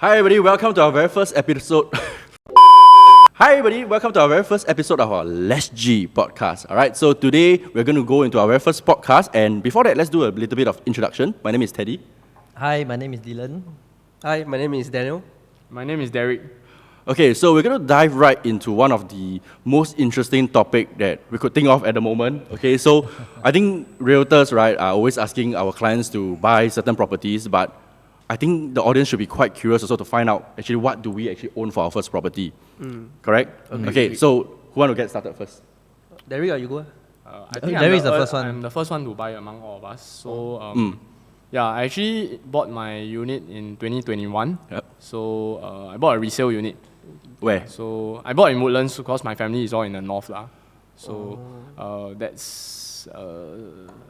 Hi everybody, welcome to our very first episode. Hi everybody, welcome to our very first episode of our Let's G podcast. Alright, so today we're going to go into our very first podcast, and before that, let's do a little bit of introduction. My name is Teddy. Hi, my name is Dylan. Hi, my name is Daniel. My name is Derek. Okay, so we're going to dive right into one of the most interesting topic that we could think of at the moment. Okay, so I think realtors, right, are always asking our clients to buy certain properties, but I think the audience should be quite curious also to find out actually what do we actually own for our first property. Correct? Okay, so who want to get started first? Derek, are you go? I think Derek is the first one. I'm the first one to buy among all of us. So, yeah, I actually bought my unit in 2021. Yep. So, I bought a resale unit. Where? So, I bought in Woodlands because my family is all in the north. So,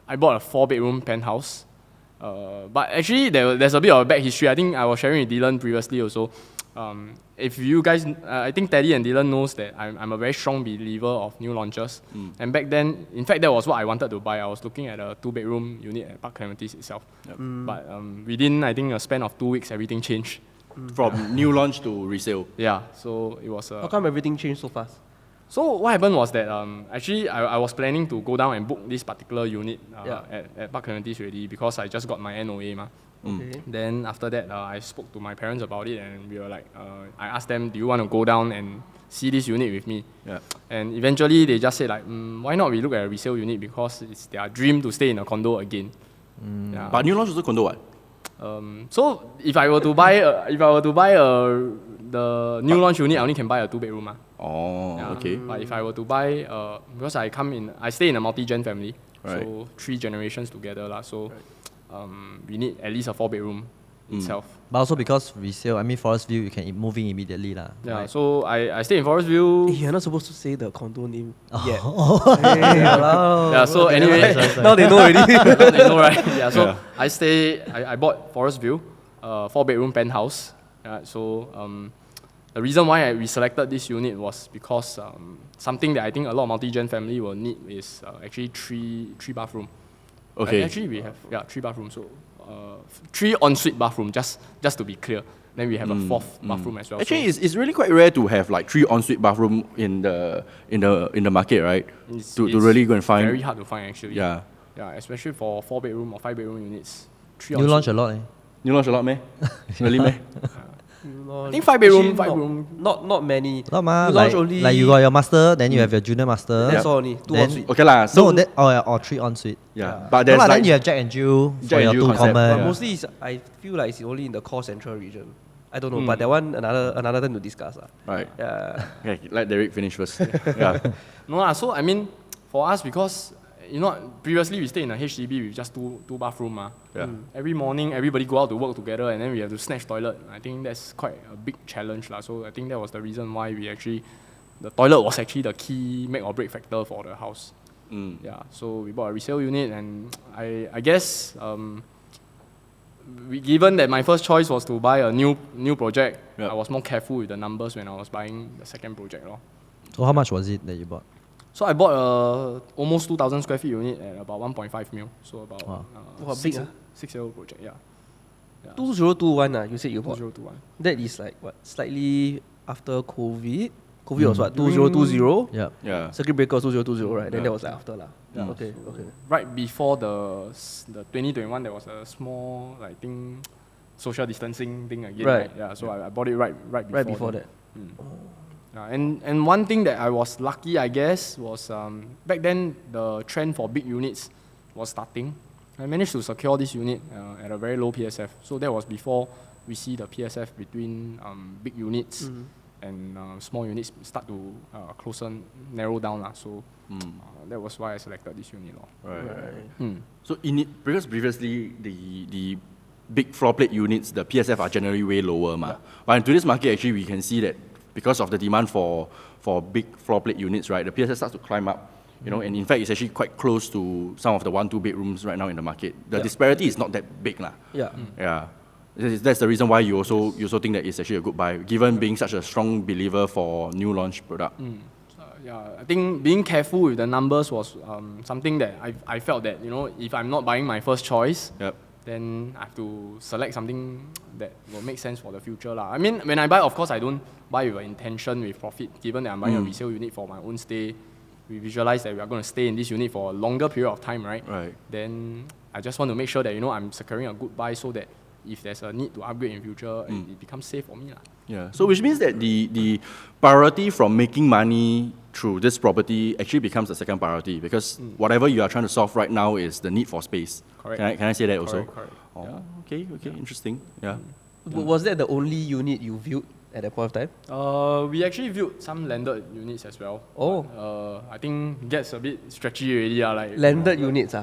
I bought a 4-bedroom penthouse. But actually, there's a bit of a back history. I think I was sharing with Dylan previously also. If you guys, I think Teddy and Dylan knows that I'm a very strong believer of new launches. And back then, in fact, that was what I wanted to buy. I was looking at a 2-bedroom unit at Park Clementes itself. Yep. But within, I think, a span of 2 weeks, everything changed. From new launch to resale. Yeah, so it was... How come everything changed so fast? So what happened was that actually I was planning to go down and book this particular unit at Park Clementes already because I just got my NOA. Okay. Then after that, I spoke to my parents about it, and we were like, I asked them, do you want to go down and see this unit with me? Yeah. And eventually they just said like, why not we look at a resale unit because it's their dream to stay in a condo again. Yeah. But new launch is also condo what? So if I were to buy the new launch unit, I only can buy a 2-bedroom. Oh, Yeah. okay. But if I were to buy, because I stay in a multi-gen family, Right. so 3 generations together so we need at least a 4-bedroom itself. But also because resale, I mean Forest View, you can move in immediately lah. Yeah, right? so I stay in Forest View. You're not supposed to say the condo name yet. Yeah, so anyway, Now they know already. they know, right? Yeah, so Yeah. I bought Forest View, 4-bedroom penthouse. So the reason why we selected this unit was because something that I think a lot of multi-gen family will need is actually three bathroom. Okay. Actually, we have 3 bathrooms. So 3 ensuite bathroom, just to be clear. Then we have a 4th bathroom as well. Actually, it's really quite rare to have like 3 ensuite bathroom in the market, right? To really go and find. Very hard to find actually. Yeah. Yeah, especially for 4-bedroom or 5-bedroom units. 3 New launch a lot. New launch a lot, meh? Really, meh? I think 5-bedroom, Not many. Not ma, You like, launch only- like you got your master, then you have your junior master. That's all only. 2 Then- ensuite. Okay lah. So or 3 ensuite. yeah, but No there's lah, like then you have Jack and Jill Jack for and your Jill 2 concept, common. But mostly, I feel like it's only in the core central region. I don't know, but that one another time to discuss. right. Yeah. Okay, let Derek finish first. Yeah. No lah, so I mean, for us, because previously we stay in a HDB with just two bathroom. Yeah. Every morning, everybody go out to work together, and then we have to snatch toilet. I think that's quite a big challenge. So I think that was the reason why the toilet was actually the key make or break factor for the house. Yeah, so we bought a resale unit, and I guess given that my first choice was to buy a new project, Yeah. I was more careful with the numbers when I was buying the second project. So how much was it that you bought? So I bought a almost 2,000 square feet unit at about 1.5 mil. So about Wow. Wow, big, 6-year project, yeah. 2021, you said you bought. 2021. That is like what? Slightly after COVID. COVID was what? 2020? Yeah. Yeah. Circuit breaker was 2020, right? Then Yeah. that was like after lah. Yeah. Okay. Right before the 2021, there was a small, I think, social distancing thing again. Right. Yeah. So I bought it right before. Right before that. Yeah, and one thing that I was lucky, I guess, was back then the trend for big units was starting. I managed to secure this unit at a very low PSF. So that was before we see the PSF between big units and small units start to narrow down. So that was why I selected this unit. Right. So because previously the big floor plate units, the PSF are generally way lower, ma. But in today's market, actually, we can see that because of the demand for big floor plate units, right, the PSF starts to climb up. And in fact, it's actually quite close to some of the 1-2 bedrooms right now in the market. The disparity is not that big, lah. Yeah. Yeah. That's the reason why you also think that it's actually a good buy, given being such a strong believer for new launch product. I think being careful with the numbers was something that I felt that if I'm not buying my first choice, Yep. then I have to select something that will make sense for the future lah. I mean, when I buy, of course, I don't buy with an intention with profit. Given that I'm buying a resale unit for my own stay, we visualize that we are going to stay in this unit for a longer period of time, right? Right. Then I just want to make sure that I'm securing a good buy so that if there's a need to upgrade in future, it becomes safe for me lah. Yeah. So which means that the priority from making money through this property actually becomes the second priority because whatever you are trying to solve right now is the need for space. Correct. Can I say that also? Correct. Oh, Yeah. okay, interesting. Yeah. Was that the only unit you viewed at that point of time? We actually viewed some landed units as well. Oh. But, I think it gets a bit stretchy already. Like, Landed units,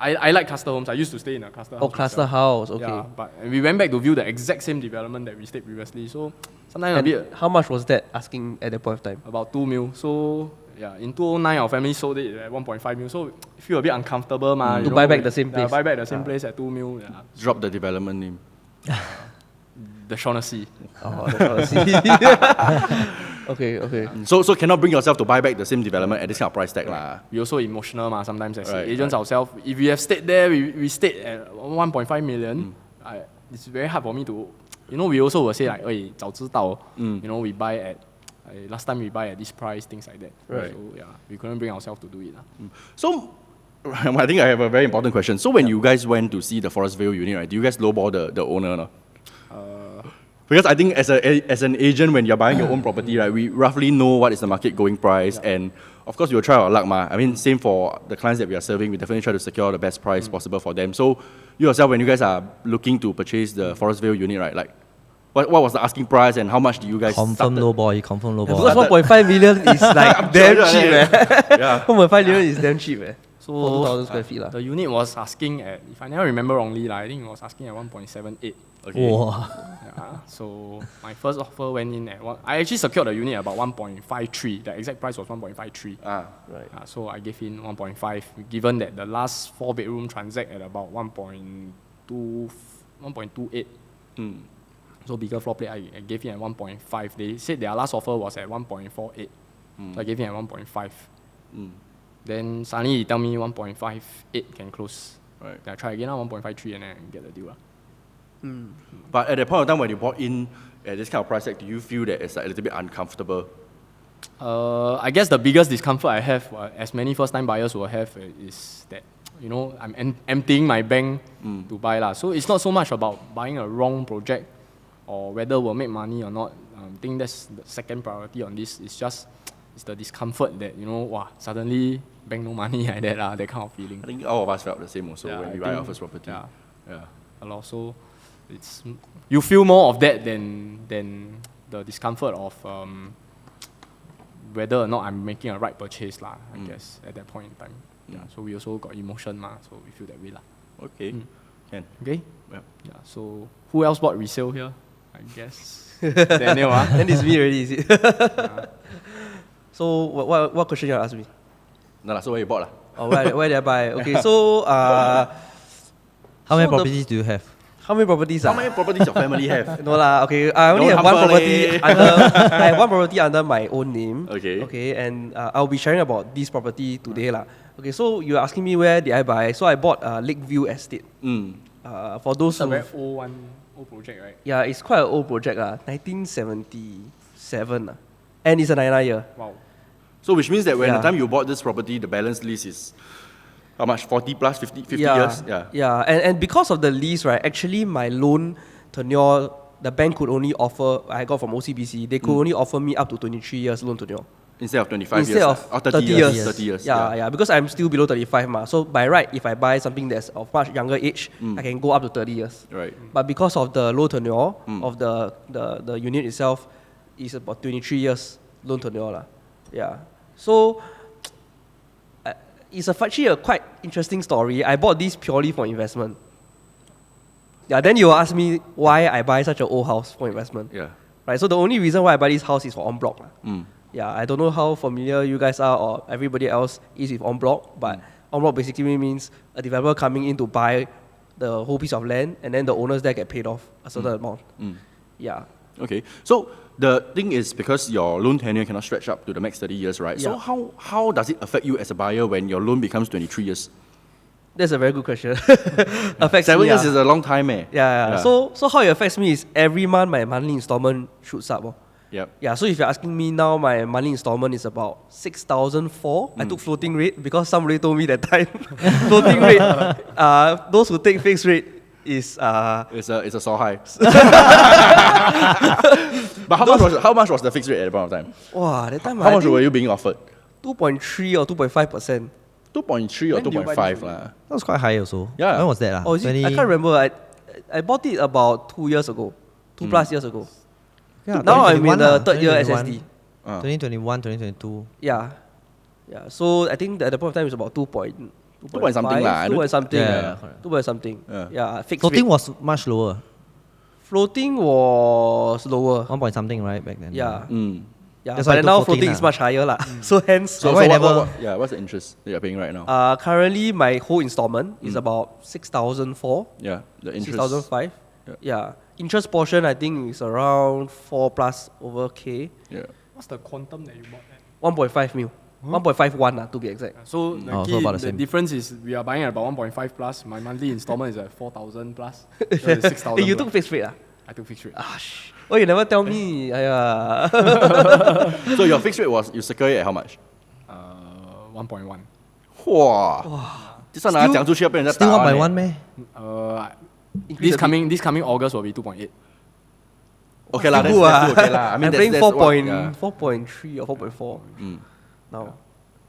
I like cluster homes. I used to stay in a cluster house. Oh, cluster house, okay. Yeah, but we went back to view the exact same development that we stayed previously. So sometimes a And bit how much was that asking at that point of time? about 2 mil. So yeah, in 2009 our family sold it at 1.5 mil. So feel a bit uncomfortable, To buy back the same place. Buy back the same place at 2 mil. Yeah. Drop the development name. The Shaughnessy. Oh, that's what I see. Okay. So cannot bring yourself to buy back the same development at this kind of price tag lah. We also emotional sometimes as Right, agents ourselves. If we have stayed there, we stayed at 1.5 million. It's very hard for me to, we also will say like, 早知道, we buy at, last time we buy at this price, things like that. Right. So yeah, we couldn't bring ourselves to do it lah. So I think I have a very important question. So when you guys went to see the Forest Vale unit, right, do you guys lowball the owner? No? Because I think as an agent, when you're buying your own property, right, we roughly know what is the market going price, and of course we will try our luck, ma. I mean, same for the clients that we are serving, we definitely try to secure the best price possible for them. So you yourself, when you guys are looking to purchase the Forest Vale unit, right, like what was the asking price and how much do you guys Confirm low boy, confirm low boy. Because 1.5 million is like damn cheap, Yeah. 1.5 million is damn cheap, So 2,000 square feet. The unit was asking at, if I never remember wrongly, I think it was asking at 1.78. Okay. Wow. Yeah, so my first offer went in at I actually secured the unit at about 1.53. The exact price was 1.53. Right. So I gave in 1.5, given that the last 4-bedroom transact at about 1.28. So bigger floor plate, I gave in at 1.5. They said their last offer was at 1.48. So I gave in at 1.5. Then suddenly he tell me 1.58 can close. Right. Then I try again, 1.53, and then I get the deal. But at that point of time when you bought in at this kind of price tag, do you feel that it's like a little bit uncomfortable? I guess the biggest discomfort I have, as many first-time buyers will have, is that I'm emptying my bank to buy lah. So it's not so much about buying a wrong project or whether we'll make money or not. I think that's the second priority on this. It's the discomfort that suddenly bank no money like that that kind of feeling. I think all of us felt the same also Yeah, when I we buy our think- first property. Yeah. Yeah. So you feel more of that than the discomfort of whether or not I'm making a right purchase lah. I guess at that point in time. Yeah. So we also got emotion so we feel that way lah. Okay. Can. Okay. Yeah. Yeah. So who else bought resale here? I guess Daniel. Then it's me already, is it? So what question you ask me? No, so where you bought lah? Oh, where did I buy? Okay, so How many So the- properties do you have? how many properties? How many properties your family have? No lah. Okay, I only Don't have one humble property leh. I have one property under my own name. Okay. Okay, and I'll be sharing about this property today lah. Okay, so you're asking me where did I buy? So I bought Lakeview Estate. For those It's a who, very old project, right? yeah, it's quite an old project 1977 and it's a 9 year. Wow. So which means that when Yeah. the time you bought this property, the balance lease is how much? 40 plus, 50 yeah, years? Yeah, and because of the lease, right, actually my loan tenure, the bank could only offer, I got from OCBC, they could only offer me up to 23 years loan tenure. Instead of 25 Instead years. of Or 30 years. 30 years. Yeah, because I'm still below 35 So by right, if I buy something that's of much younger age, I can go up to 30 years. Right. But because of the low tenure of the unit itself, it's about 23 years loan tenure lah. Yeah. So it's actually a quite interesting story. I bought this purely for investment. Yeah, then you will ask me why I buy such an old house for investment. Yeah. Right. So the only reason why I buy this house is for en bloc. Mm. Yeah, I don't know how familiar you guys are or everybody else is with en bloc, but en bloc basically means a developer coming in to buy the whole piece of land and then the owners there get paid off a certain amount. Yeah. Okay. So the thing is because your loan tenure cannot stretch up to the max 30 years, right? So Yeah. how does it affect you as a buyer when your loan becomes 23 years? That's a very good question. Affects 7 me, years ah. is a long time, eh? Yeah. So how it affects me is every month my monthly installment shoots up. Oh. Yep. Yeah, so if you're asking me now, my monthly installment is about 6,004. I took floating rate because somebody told me that time. Floating rate, those who take fixed rate is It's a sore high. But how much was the fixed rate at the point of time? wow, that time How I much think were you being offered? 2.3 or 2.5%. 2.3 or When did you buy 2.5 this lah. That was quite high also. Yeah. When was that? Oh, is it? I can't remember. I bought it about 2 years ago, 2+ years ago. Yeah, Now I'm in 2021 the lah, third year 2021. SSD. 2021, 2022. Yeah. So I think at the point of time it's about 2 point something lah. 2 point something. Yeah, correct. 2 point something. Yeah. Yeah. Fixed Floating rate. was much lower. Floating was lower. 1 point something, right, back then. Yeah. Yeah. That's why I But took now floating floating lah. is much higher lah. So hence, So, why so never- what's the interest that you're paying right now? currently my whole installment is about 6,004, Yeah, the interest. 6,005. Yeah. Yeah. Interest portion I think is around 4+ over K. Yeah. What's the quantum that you bought at? 1.5 mil. 1.51 to be exact. So the Oh, key, so about the the same. difference is we are buying at about 1.5 plus. My monthly installment is at 4,000 plus. So it's 6,000. Hey, you plus. took fixed rate ah? I took fixed rate. Oh, you never tell me. Aiya. So your fixed rate was, you secure it at how much? 1.1. Wow. This one Still- 讲出去要被人家 Still 打 1 by 完 1 meh? Increase a bit. This coming August will be 2.8. Okay lah, that's Good ah. still okay lah. I mean, I'm paying that's what- yeah. 4.3 or 4.4 now.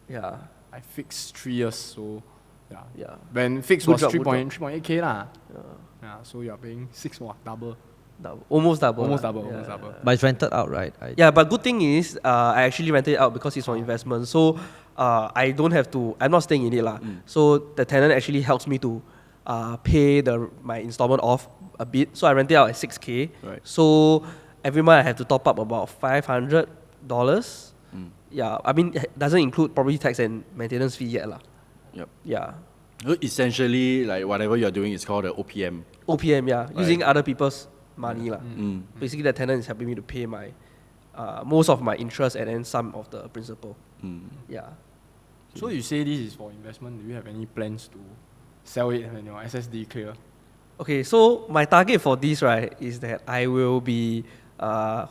Yeah. I fixed 3 years, so yeah. Yeah. When fixed Good was job, good 3.8k lah. Yeah, so you are paying 6 more, double. Almost double. Almost lah. double, Yeah. almost double. But it's rented out, right? Yeah, but good thing is I actually rented it out because it's for investment. So I don't have to, I'm not staying in it lah. So the tenant actually helps me to pay my installment off a bit. So I rent it out at 6K. Right. So every month I have to top up about $500. Yeah, I mean it doesn't include property tax and maintenance fee yet lah. Yep. Yeah. So essentially, like whatever you're doing is called the OPM. OPM, yeah, using other people's money lah. Mm. Basically, the tenant is helping me to pay my most of my interest and then some of the principal. Yeah. So you say this is for investment. Do you have any plans to sell it when your SSD clear? Okay, so my target for this, right, is that I will be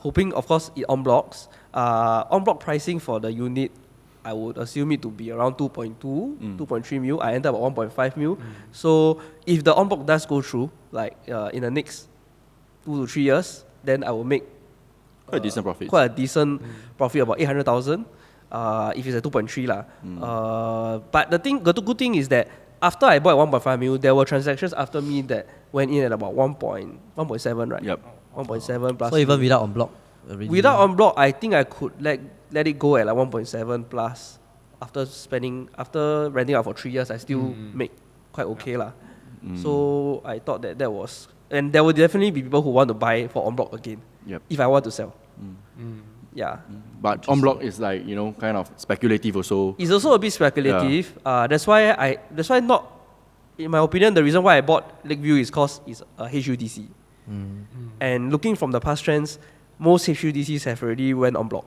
hoping, of course, it en blocks. En bloc pricing for the unit, I would assume it to be around 2.2, 2.3 mil. I ended up at 1.5 mil. So if the en bloc does go through, like in the next 2 to 3 years, then I will make Quite a decent profit. quite a decent profit, about 800,000. If it's a 2.3 lah. But the good thing is that after I bought 1.5 mil, there were transactions after me that went in at about 1.7, right? Yep. 1.7 plus. So even without on block? already- Without en bloc, I think I could let it go at like 1.7 plus. After renting out for 3 years, I still make quite okay lah. So I thought that was, and there will definitely be people who want to buy for en bloc again. Yep. If I want to sell. Yeah. But en bloc is like, kind of speculative also. It's also a bit speculative. That's why not, in my opinion, the reason why I bought Lakeview is because it's a HUDC. And looking from the past trends, most HUDCs have already went en bloc.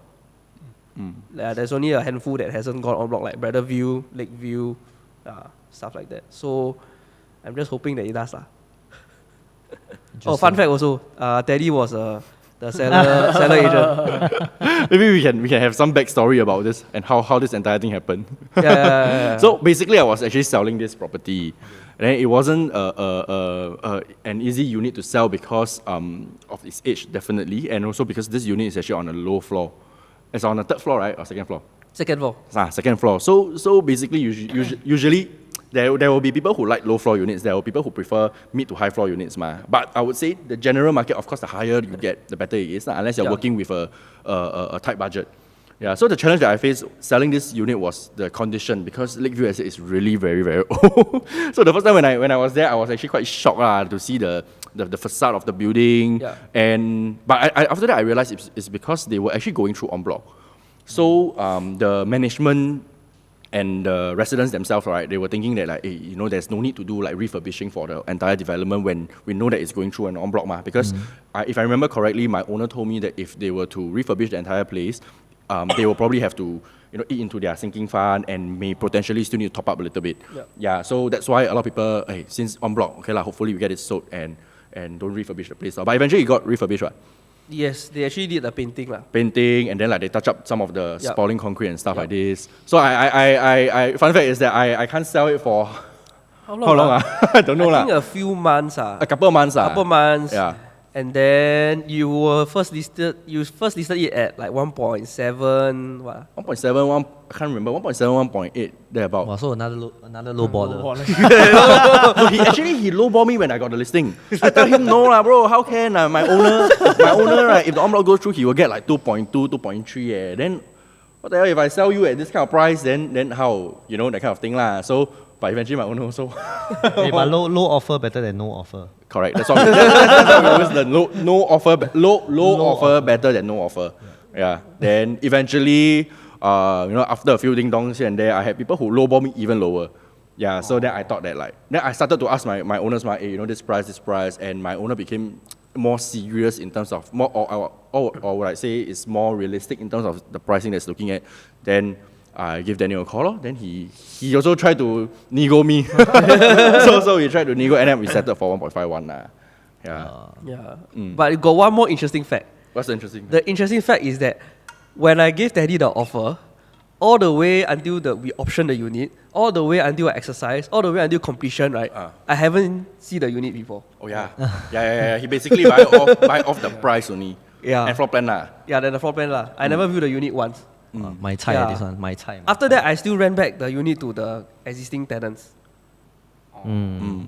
There's only a handful that hasn't gone en bloc, like Bradderview, Lakeview, stuff like that. So I'm just hoping that it does lah. Oh, fun fact also, Teddy was the seller agent. Maybe we can have some backstory about this and how this entire thing happened. Yeah. So basically, I was actually selling this property, and then it wasn't an easy unit to sell because of its age, definitely, and also because this unit is actually on a low floor. It's on the third floor, right, or second floor? Second floor. Second floor. So basically, usually there will be people who like low floor units. There will be people who prefer mid to high floor units, But I would say the general market, of course, the higher you get, the better it is, unless you're working with a tight budget. Yeah. So the challenge that I faced selling this unit was the condition, because Lakeview Estate is really very, very old. So the first time when I was there, I was actually quite shocked to see the facade of the building. Yeah. But after that I realized it's because they were actually going through en bloc. So the management and the residents themselves, right, they were thinking that there's no need to do like refurbishing for the entire development when we know that it's going through an en bloc, because if I remember correctly, my owner told me that if they were to refurbish the entire place, they will probably have to eat into their sinking fund and may potentially still need to top up a little bit. Yeah, so that's why a lot of people, hey, since en bloc, okay, hopefully we get it sold and don't refurbish the place. But eventually it got refurbished, right? Yes, they actually did the painting lah. Painting, and then they touch up some of the spalling concrete and stuff like this. So I fun fact is that I can't sell it for How how long? I don't know I think lah. a few months. A couple of months. Couple months. Yeah. And then you first listed it at like 1.7. What? 1.71, I can't remember, 1.7, 1.8, thereabout. Wow, so another low baller. No, he lowball me when I got the listing. I tell him, no lah bro, how can my owner right, if the en bloc goes through, he will get like 2.2, 2.3 Then what the hell, if I sell you at this kind of price, then how, that kind of thing lah. So, but eventually my owner also. Hey, but low offer better than no offer. Correct, that's what we always learn. Low offer better than no offer. Yeah. Then eventually, after a few ding dongs here and there, I had people who lowball me even lower. Yeah, so then I thought that then I started to ask my owners, hey, this price, and my owner became more serious in terms of more, or what I say is more realistic in terms of the pricing that's looking at. Then I give Daniel a call, then he also tried to nego me. so he tried to nego, and then we settled for 1.51. Yeah. But it got one more interesting fact. What's the interesting? The interesting fact is that when I gave Teddy the offer, all the way until we option the unit, all the way until I exercise, all the way until completion, right? I haven't seen the unit before. Oh yeah. He basically buy off the price only. Yeah. And floor plan lah. Yeah, then the floor plan lah. I never viewed the unit once. My chai, this one, my chai. After that, I still rent back the unit to the existing tenants.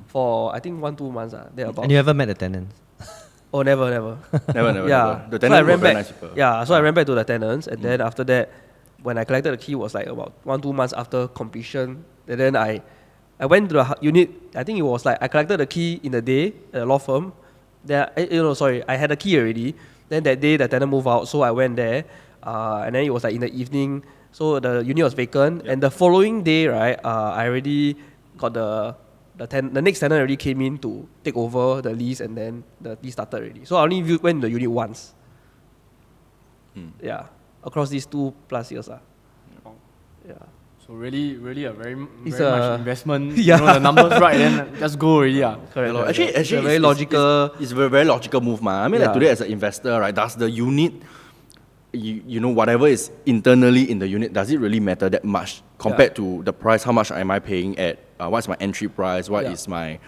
For I think 1-2 months. Thereabout. And you ever met the tenants? Oh, never. Never. Yeah. The So I tenants were ran very back. nice people. Yeah, so I ran back to the tenants, and then after that, when I collected the key, was like about 1-2 months after completion. And then I went to the unit. I think it was like I collected the key in the day at a law firm. Then I had the key already. Then that day the tenant moved out, so I went there, and then it was like in the evening. So the unit was vacant, and the following day, right, I already got the next tenant already came in to take over the lease, and then the lease started already. So I only went to the unit once. Yeah, across these 2+ years. Yeah. So really a very It's much investment. Yeah. The numbers right, then just go already. Correct. Actually, it's a very logical. It's a very logical move, man. I mean, like Yeah. today as an investor, right? Does the unit, whatever is internally in the unit, does it really matter that much compared to the price? How much am I paying at? What's my entry price? What is my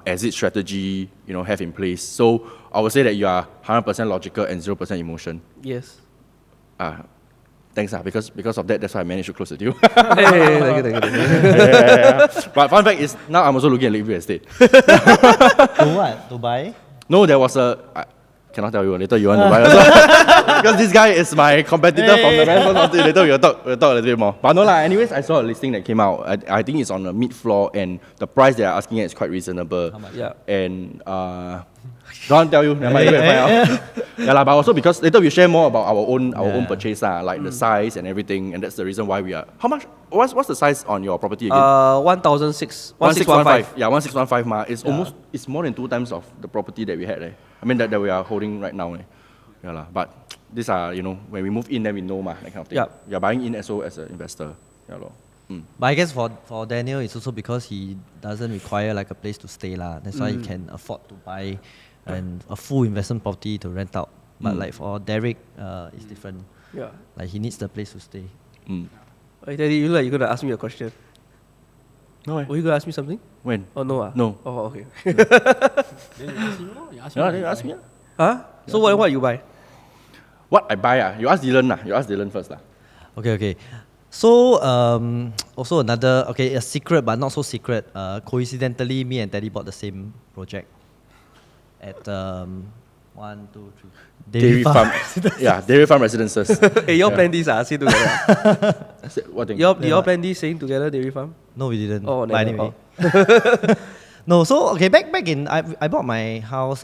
exit strategy? Have in place. So I would say that you are 100% logical and 0% emotion. Yes. Thanks, because of that, that's why I managed to close the deal. Hey, thank you. Yeah. But fun fact is, now I'm also looking at real estate. To what? To buy? No, there was I cannot tell you. Later you want to buy also. Because this guy is my competitor from the rental property. Later we'll talk a little bit more. But no lah. Anyways, I saw a listing that came out. I think it's on the mid floor, and the price they are asking is quite reasonable. How much? Yeah. And don't want to tell you. Never mind, you go and find out. Yeah lah. But also because later we share more about our own purchase lah, like the size and everything, and that's the reason why we are. How much? What's the size on your property again? 1615. Yeah, 1615 ma. It's more than 2 times of the property that we had. I mean that we are holding right now. Yeah lah. But these are when we move in, then we know that kind of thing. Yeah. We are buying in as an investor. Yeah lor. But I guess for Daniel, it's also because he doesn't require like a place to stay lah. That's why he can afford to buy a full investment property to rent out. But like for Derek, it's different. Yeah. Like he needs the place to stay. Hey, Daddy, you look like you're gonna ask me a question. No way. Were you gonna ask me something? When? Oh no. No. Oh okay. You ask Yeah, then you ask me. Huh? So what you buy? What I buy? You ask Dylan lah. You ask Dylan first lah. Okay. So also another a secret but not so secret. Coincidentally, me and Teddy bought the same project at 1, 2, 3 Dairy farm. Yeah, dairy farm residences. Hey, you all plan this stay together. What thing? You all plan this staying together, dairy farm? No, we didn't. Oh, But never. anyway. No, so back in I bought my house.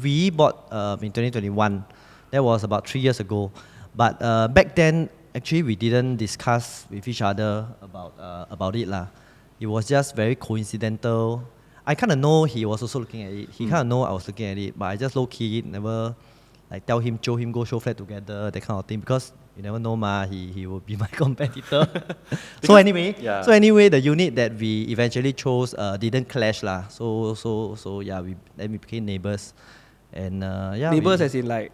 We bought in 2021. That was about 3 years ago. But back then, actually, we didn't discuss with each other about it lah. It was just very coincidental. I kind of know he was also looking at it. He kind of know I was looking at it, but I just low key never like tell him, jio him, go show flat together, that kind of thing. Because you never know, he will be my competitor. So anyway, the unit that we eventually chose didn't clash lah. So yeah, then we became neighbors, and Neighbors as in like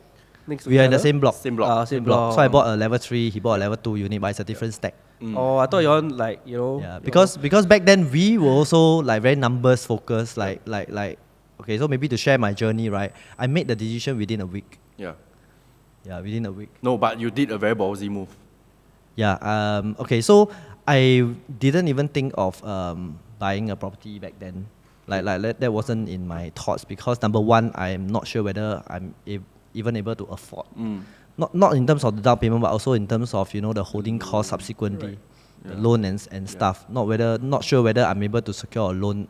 next to we are each in the other? same block. Same block. Same block. So I bought a level 3, he bought a level 2 unit, but it's a different stack. Oh, I thought you on like, you know. Yeah, because back then we were also like very numbers focused, like okay, so maybe to share my journey, right? I made the decision within a week. Yeah. Yeah, within a week. No, but you did a very ballsy move. Yeah. Okay, so I didn't even think of buying a property back then. Like that wasn't in my thoughts because number one, I'm not sure whether I'm even able to afford. Not in terms of the down payment, but also in terms of the holding cost subsequently, the loan and stuff. Not sure whether I'm able to secure a loan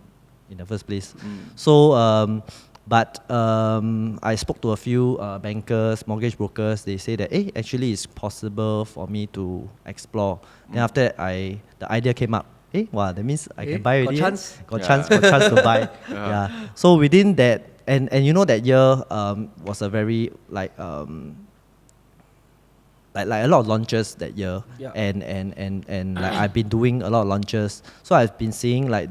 in the first place. So but I spoke to a few bankers, mortgage brokers. They say that actually it's possible for me to explore. Then after that, the idea came up. Wow, that means I can buy already. Got chance to buy. Yeah. So within that, and that year was a very like a lot of launches that year, and like I've been doing a lot of launches. So I've been seeing like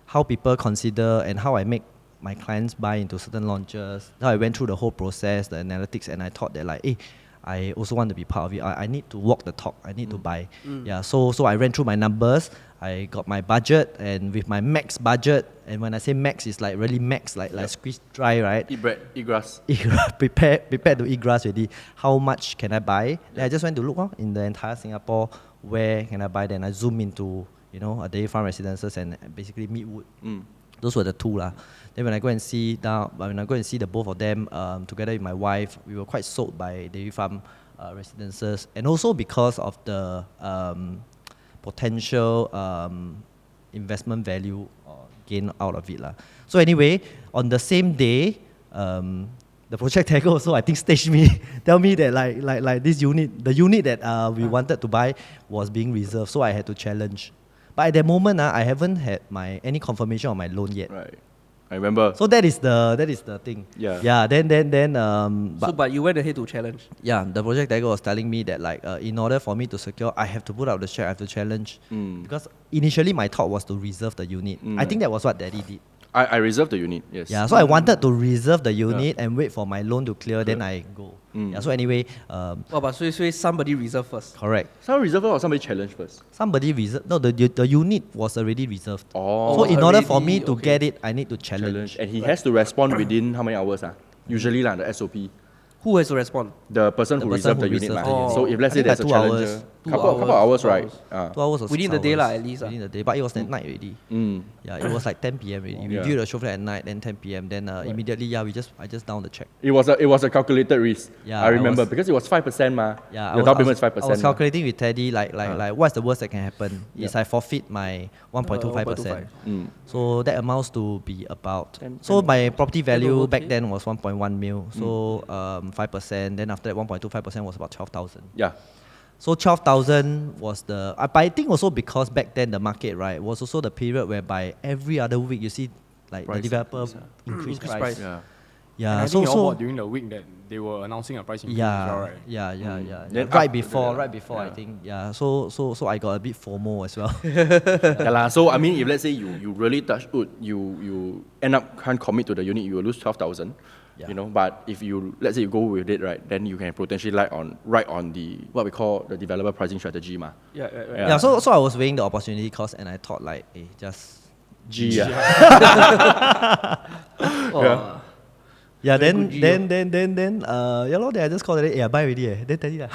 how people consider and how I make my clients buy into certain launches. Now I went through the whole process, the analytics, and I thought that like, I also want to be part of it. I need to walk the talk. I need to buy. Yeah. So I ran through my numbers. I got my budget, and with my max budget, and when I say max, it's like really max, like squeezed dry, right? Eat bread, eat grass. Prepared to eat grass already. How much can I buy? Then I just went to look in the entire Singapore, where can I buy? Then I zoom into a dairy farm residences and basically Meatwood. Those were the two lah. Then when I go and see the both of them together with my wife, we were quite sold by dairy farm residences, and also because of the potential investment value or gain out of it lah. So anyway, on the same day, the project tagger also I think staged me, tell me that like this unit, the unit that we wanted to buy was being reserved, so I had to challenge. But at that moment, I haven't had any confirmation on my loan yet. Right. I remember. So that is the thing. Yeah. Yeah. Then. But you went ahead to challenge. Yeah. The project tagger was telling me that like in order for me to secure, I have to put out the check. I have to challenge. Because initially my thought was to reserve the unit. I think that was what Daddy did. I reserved the unit. Yes. Yeah. So I wanted to reserve the unit and wait for my loan to clear. Then I go. Yeah. So anyway. But so somebody reserved first. Correct. Somebody reserved or somebody challenged first? Somebody reserved. No, the unit was already reserved. Oh. So in order for me to get it, I need to challenge. And he has to respond within how many hours? Usually the SOP. Who has to respond? The person who reserved the unit. reserved the unit. So if let's say there's a 2 challenger, hours. couple hours, right? 2 hours or 6 Within the day hours. at least. Within the day, but it was at night already. Yeah, it was like 10 p.m. already. We viewed the show flat at night, then 10 p.m. Then immediately, I just down the check. It was a calculated risk. Yeah, I remember because it was 5% ma. Yeah, the down payment is 5%. I was calculating with Teddy like what's the worst that can happen is I forfeit my 1.25%. So that amounts to be about. So my property value back then was 1.1 mil. So 5%. Then after that 1.25% was about 12,000. Yeah. So 12,000 was but I think also because back then the market, right, was also the period whereby every other week you see like Price the developer increase price. price. Yeah. Yeah, And I so think you all bought during the week that they were announcing a price increase as well, right? yeah. Then Right after before I think. Yeah. So I got a bit FOMO as well. Yeah lah. So I mean, if let's say you really touch wood, you end up can't commit to the unit, you will lose 12,000. Yeah. But if let's say you go with it, right, then you can potentially ride on the what we call the developer pricing strategy ma. Yeah. So I was weighing the opportunity cost and I thought like, just G. Yeah. Yeah, then then I just called it, I buy already. Then Teddy like,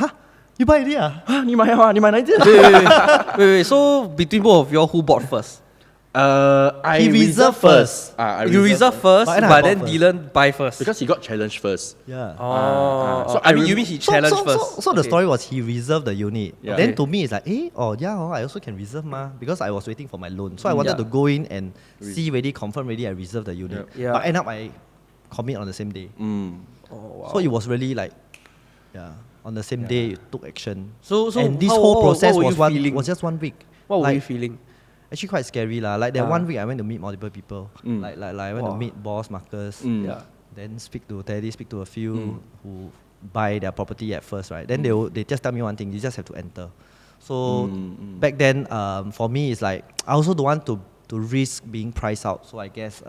you buy already? 你买啊？你买哪一间？ Wait. So between both of you all, who bought first? He reserved first. You reserved first, But I but bought then first. Dylan buy first. because he got challenged first. Yeah. So I you mean he challenged first? So the Okay. story was he reserved the unit. Yeah. Then Okay. to me it's like, I also can reserve because I was waiting for my loan. So I wanted to go in and see already, confirm already, I reserved the unit. Yeah. But end up I commit on the same day. Oh, wow. So it was really like, on the same day you took action. So and this how- whole what process were you feeling? was just 1 week. What were like, you feeling? Actually quite scary lah. Like that 1 week I went to meet multiple people. Like I went to meet boss, Marcus. Yeah. then speak to Teddy, speak to a few who buy their property at first, right? Then they just tell me one thing: you just have to enter. So back then, for me, it's like I also don't want to risk being priced out. So I guess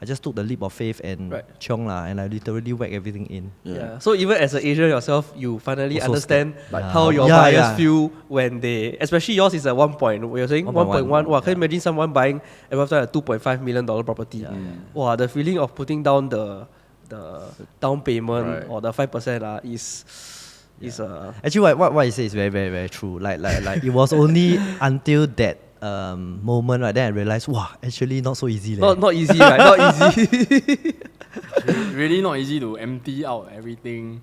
I just took the leap of faith and chiong lah, and I literally whack everything in. Yeah. So even as an Asian yourself, you finally Also understand scared. how your Yeah, buyers yeah. feel when they, especially yours is a 1 point. You're saying 1.1. Wow, can you imagine someone buying after a $2.5 million property? Wow, the feeling of putting down the down payment or the 5% is Actually, what you say is very, very, very true. Like it was only until that moment, right? Then I realized, wow, actually not so easy. not easy, right? Not easy. Really not easy to empty out everything.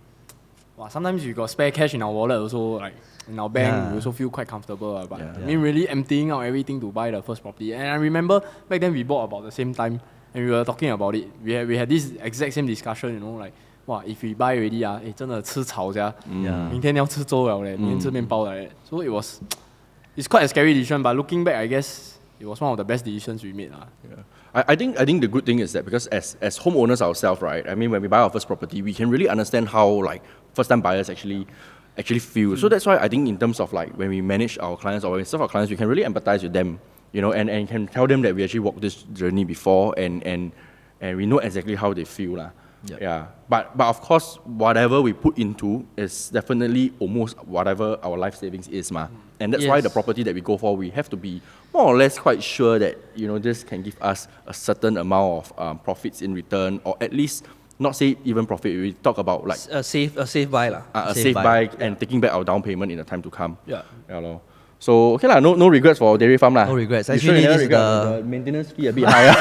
Wow, sometimes we got spare cash in our wallet also, like in our bank, we also feel quite comfortable. But I mean, really emptying out everything to buy the first property. And I remember back then we bought about the same time, and we were talking about it. We had this exact same discussion, you know, like, wow, if we buy already 真的吃草sia，明天要吃粥了嘞，明天吃面包了嘞。So it's quite a scary decision, but looking back, I guess it was one of the best decisions we made. I think the good thing is that because as homeowners ourselves, right? I mean, when we buy our first property, we can really understand how like first-time buyers actually feel. So that's why I think in terms of like when we manage our clients or when we serve our clients, we can really empathize with them, you know, and can tell them that we actually walked this journey before and we know exactly how they feel lah. Yep. Yeah, but of course, whatever we put into is definitely almost whatever our life savings is, ma. And that's why the property that we go for, we have to be more or less quite sure that, you know, this can give us a certain amount of profits in return, or at least not say even profit. We talk about like a safe buy lah. a safe buy and taking back our down payment in the time to come. Yeah. Lor. So okay lah, no regrets for dairy farm lah. No regrets. You sure Actually, you never this is regret the maintenance fee a bit higher.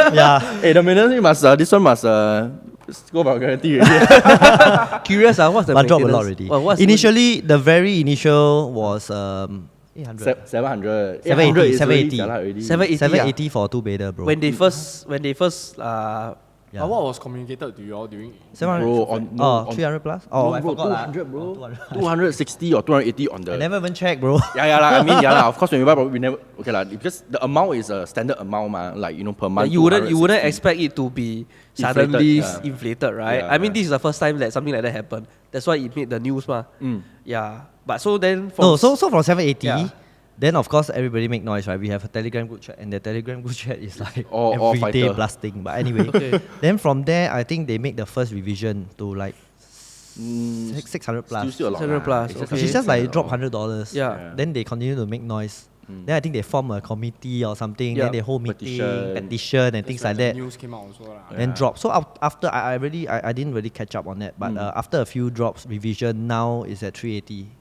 Yeah. Hey, the maintenance fee must this one must go about guarantee already. Curious, what's the But dropped a lot maintenance? already. Initially, the very initial was 800. 700. 780, 800 is already 780. jialat already. 780 780 for 2-bedder, bro. When they first Yeah. What was communicated to you all during? 700. Bro, 300 plus? Oh, I bro, forgot 200 bro. 200. 260 or 280 on the. I never even checked, bro. Yeah lah. I mean, of course when we buy property, we never. Okay lah, because the amount is a standard amount, ma. Like, you know, per month. you wouldn't 260. expect it to be suddenly Inflated, inflated, right? Yeah, I mean, this is the first time that something like that happened. That's why it made the news, ma. Yeah, but so then No, so from 780, Yeah. then of course everybody make noise, right? We have a Telegram group chat, and the Telegram group chat is like All every day fighter. blasting. But anyway, then from there, I think they make the first revision to like 600 plus. Still a lot. 600 lah. plus, It's okay. It's just like drop $100. Yeah. Then they continue to make noise. Then I think they form a committee or something. Yeah. Then they hold meeting, Petition. petition and things like that. News came out also lah. Then drop. So after I didn't really catch up on that. But after a few drops, revision now is at 380.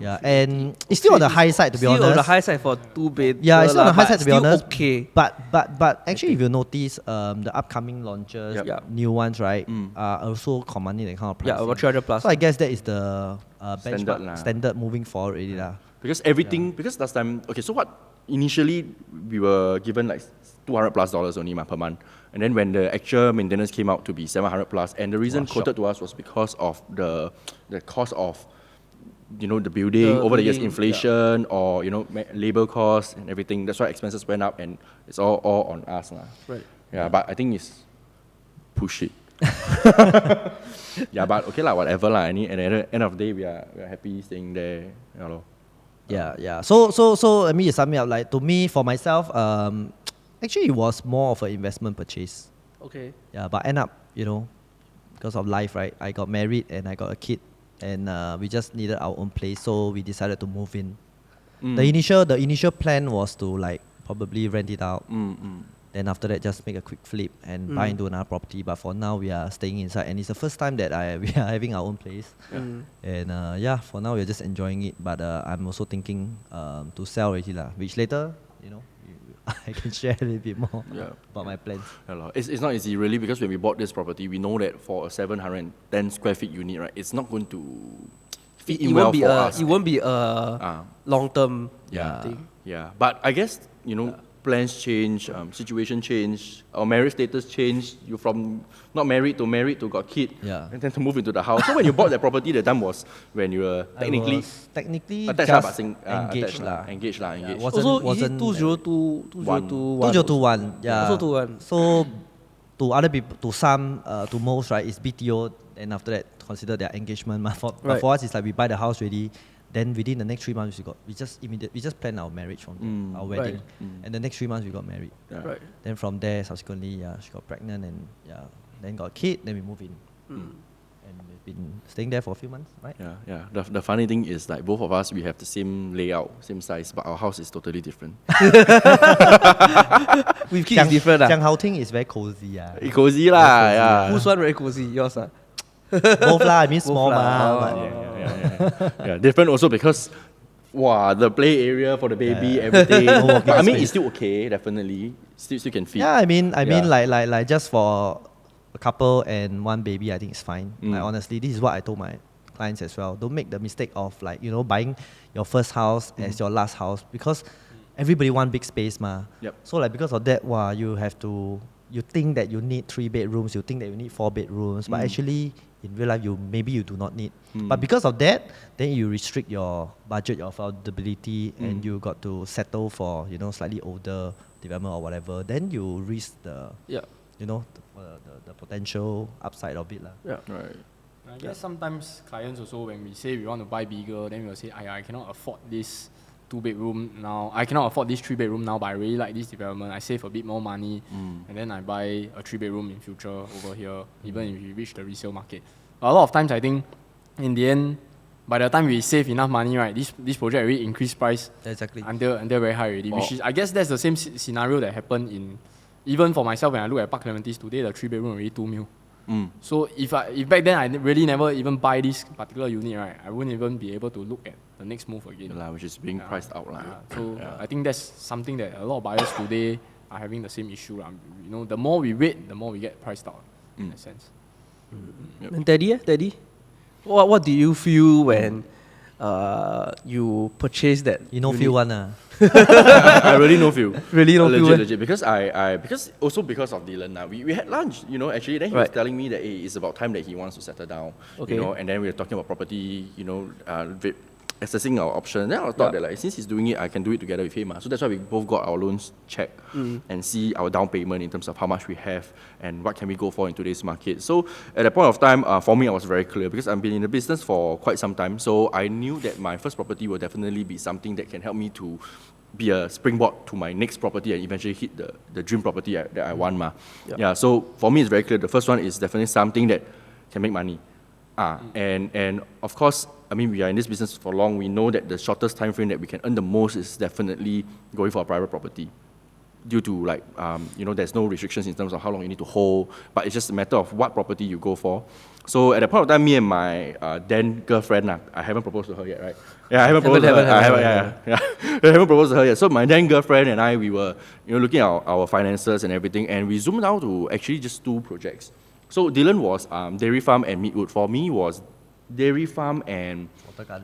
Yeah, and it's still on the high side, to be honest. Still on the high side for 2-bed. Yeah, it's still on the high side, to be still honest. okay. But actually, if you notice, the upcoming launches, Yep. new ones, right, are also commanding that kind of pricing. Yeah, about 300 plus. So I guess that is the Standard benchmark lah. standard moving forward already lah. Because everything, because last time, okay, so what, initially we were given like $200 plus only per month. And then when the actual maintenance came out to be 700 plus, and the reason quoted to us was because of the cost of, you know, the building, over the years, building, inflation, or, you know, labor costs and everything. That's why expenses went up, and it's all on us. Right. Yeah, but I think it's push it. Yeah, but okay lah, whatever lah. At the end of the day, we are happy staying there. You know. Yeah. So let me just sum it up. Like, to me, for myself, actually it was more of an investment purchase. Okay. Yeah, but end up, you know, because of life, right? I got married and I got a kid, and we just needed our own place, so we decided to move in. The initial plan was to like probably rent it out. Then after that, just make a quick flip and buy into another property. But for now, we are staying inside, and it's the first time that we are having our own place. And for now we're just enjoying it. But I'm also thinking to sell already lah, which later, you know, I can share a little bit more about my plans. It's not easy really, because when we bought this property, we know that for a 710 square feet unit, right, it's not going to fit in well for us. It won't be a long-term thing. Yeah, but I guess, you know, plans change, situation change, our marriage status changed. You from not married to got kid, and then to move into the house. So when you bought that property, the time was when you were technically attached just but engaged lah. Engaged. Also, is it 2021? 2021, yeah. Also 21. So to other people, to some, to most, right, it's BTO, and after that, consider their engagement. But for us, it's like we buy the house ready, then within the next 3 months, we just plan our marriage from there, our wedding, and the next 3 months we got married. Yeah. Right. Then from there, subsequently, she got pregnant, and then got a kid, then we moved in. And we've been staying there for a few months, right? Yeah. The funny thing is like both of us, we have the same layout, same size, but our house is totally different. With kids, it's different. Jiang Hao Ting is very cozy. Cozy lah, yeah. Whose one very cozy? Yours? Both lah, I mean small Both lah. ma. Oh. Yeah, different also because, wow, the play area for the baby, everything. But I mean, it's still okay, definitely. Still can fit. Yeah, I mean, like just for a couple and one baby, I think it's fine. Like honestly, this is what I told my clients as well. Don't make the mistake of like buying your first house as your last house, because everybody want big space ma. Yep. So like because of that, wow, you think that you need 3 bedrooms, you think that you need 4 bedrooms, but actually in real life maybe you do not need. But because of that, then you restrict your budget, your affordability, and you got to settle for slightly older development or whatever. Then you risk the the potential upside of it lah. Yeah. Right. I guess sometimes clients also, when we say we want to buy bigger, then we'll say, I cannot afford this 2-bedroom now. I cannot afford this 3-bedroom now, but I really like this development. I save a bit more money, and then I buy a 3-bedroom in future over here, even if we reach the resale market. But a lot of times, I think, in the end, by the time we save enough money, right, this project really increase price Exactly. until very high already. Which is, I guess that's the same scenario that happened even for myself when I look at Park Clementi's today, the 3-bedroom already 2 mil. So if back then I really never even buy this particular unit, right, I wouldn't even be able to look at the next move again. Which is being priced out. So I think that's something that a lot of buyers today are having the same issue. The more we wait, the more we get priced out in a sense. Yep. And Daddy, what do you feel when you purchase that? You know, unit? feel one. I really no feel. Really no feel, Legit. Because because of Dylan. We had lunch, actually. Then he was telling me that it's about time that he wants to settle down. Okay. And then we were talking about property, assessing our options. Then I thought that like since he's doing it, I can do it together with him. So that's why we both got our loans checked and see our down payment in terms of how much we have and what can we go for in today's market. So at that point of time, for me, I was very clear because I've been in the business for quite some time. So I knew that my first property will definitely be something that can help me to be a springboard to my next property and eventually hit the dream property that I want. So for me, it's very clear. The first one is definitely something that can make money. And of course, I mean, we are in this business for long. We know that the shortest time frame that we can earn the most is definitely going for a private property. Due to like, there's no restrictions in terms of how long you need to hold, but it's just a matter of what property you go for. So at that point of time, me and my then girlfriend, I haven't proposed to her yet, right? Yeah, I haven't proposed to her. I haven't proposed to her yet. So my then girlfriend and I, we were, looking at our finances and everything, and we zoomed out to actually just 2 projects. So Dylan was dairy farm and Meatwood. For me was dairy farm and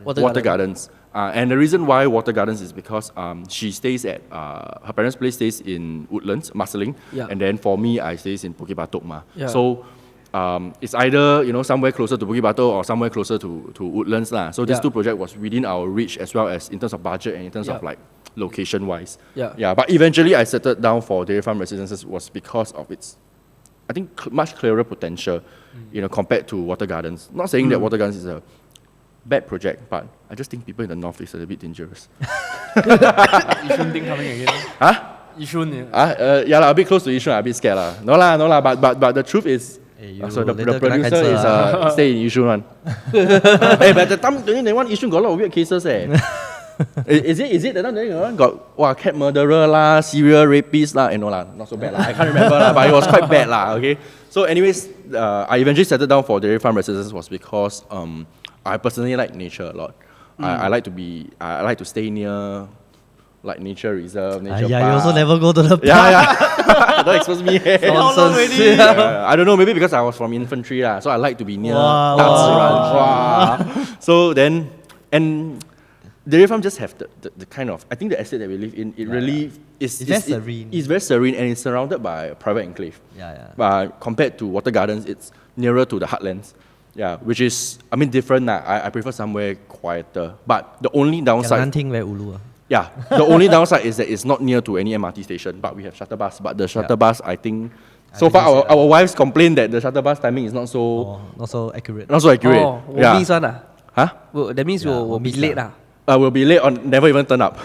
water gardens. And the reason why water gardens is because she stays at her parents' place stays in Woodlands, Marsiling, and then for me I stays in Bukit Batok. So it's either somewhere closer to Bukit Batok or somewhere closer to Woodlands lah. So this 2 project was within our reach as well as in terms of budget and in terms of like location wise. But eventually I settled down for dairy farm residences was because of its, I think, much clearer potential, compared to water gardens. Not saying that water gardens is a bad project, but I just think people in the north is a bit dangerous. Yishun thing coming again. Yishun. A bit close to Yishun, a bit scared lah. No lah. But the truth is, so the producer is stay in Yishun one. But the time 2021 Yishun got a lot of weird cases. Is it that time 2021 got cat murderer lah, serial rapist lah? No lah, not so bad lah. I can't remember lah, but it was quite bad lah. Okay. So anyways, I eventually settled down for dairy farm residences was because I personally like nature a lot. I like to stay near like nature reserve, nature park. You also never go to the park. Don't expose me. Nonsense. I don't know, maybe because I was from infantry lah, so I like to be near So then, and dairy farm just have the kind of, I think the estate that we live in, it really is very serene. It's very serene and it's surrounded by a private enclave. But compared to water gardens, it's nearer to the heartlands. Which is, I mean, different. I prefer somewhere quieter. But the only downside... the only downside is that it's not near to any MRT station, but we have shuttle bus. But the shuttle bus, I think So far, our wives complain that the shuttle bus timing is not so not so accurate. not so accurate. Oh, will yeah. miss one ah. Huh? Well, that means Yeah, we'll be miss late lah. We'll be late or never even turn up.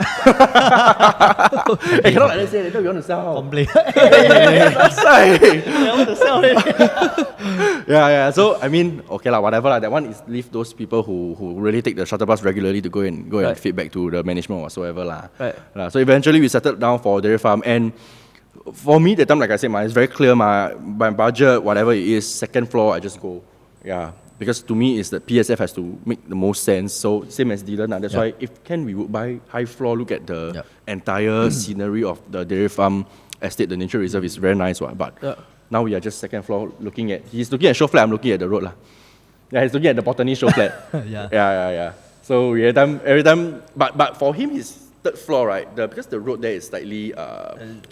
Hey, cannot like that say. Later we want to sell. Complain. That's right. I want to sell it. Yeah. So I mean, okay lah, whatever lah. That one is leave those people who really take the shuttle bus regularly to go and Right. feedback to the management or whatsoever lah. Right. So eventually we settled down for dairy farm, and for me that time, like I said, it's very clear. My budget, whatever it is, second floor, I just go. Yeah. Because to me, is that PSF has to make the most sense. So same as Dylan, that's why if we would buy high floor, look at the entire scenery of the dairy farm estate, the nature reserve is very nice one. But now we are just second floor he's looking at show flat, I'm looking at the road lah. Yeah, he's looking at the botany show flat. Yeah. So every time, but for him, his third floor, right? Because the road there is slightly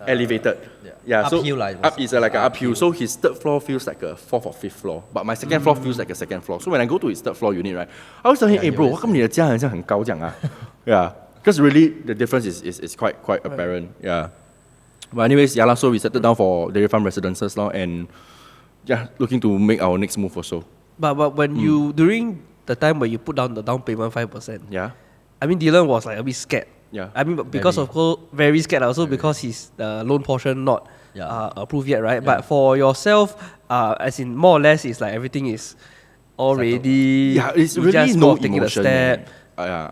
elevated. Yeah, Uphill so lah, it was up is like an uphill. So his third floor feels like a fourth or fifth floor, but my second floor feels like a second floor. So when I go to his third floor unit, right, I always tell him, hey bro, how come 你的家好像很高这样啊? Yeah, because really the difference is quite apparent. Yeah. But anyways, yeah, so we settled down for dairy farm residences now, and looking to make our next move also. But when you during the time where you put down the down payment 5%, Yeah. I mean Dylan was like a bit scared. Yeah. I mean because very scared also because his loan portion not approved yet, right? But for yourself, as in more or less, it's like everything is already. Yeah, it's you really just no taking the emotion. step. Yeah.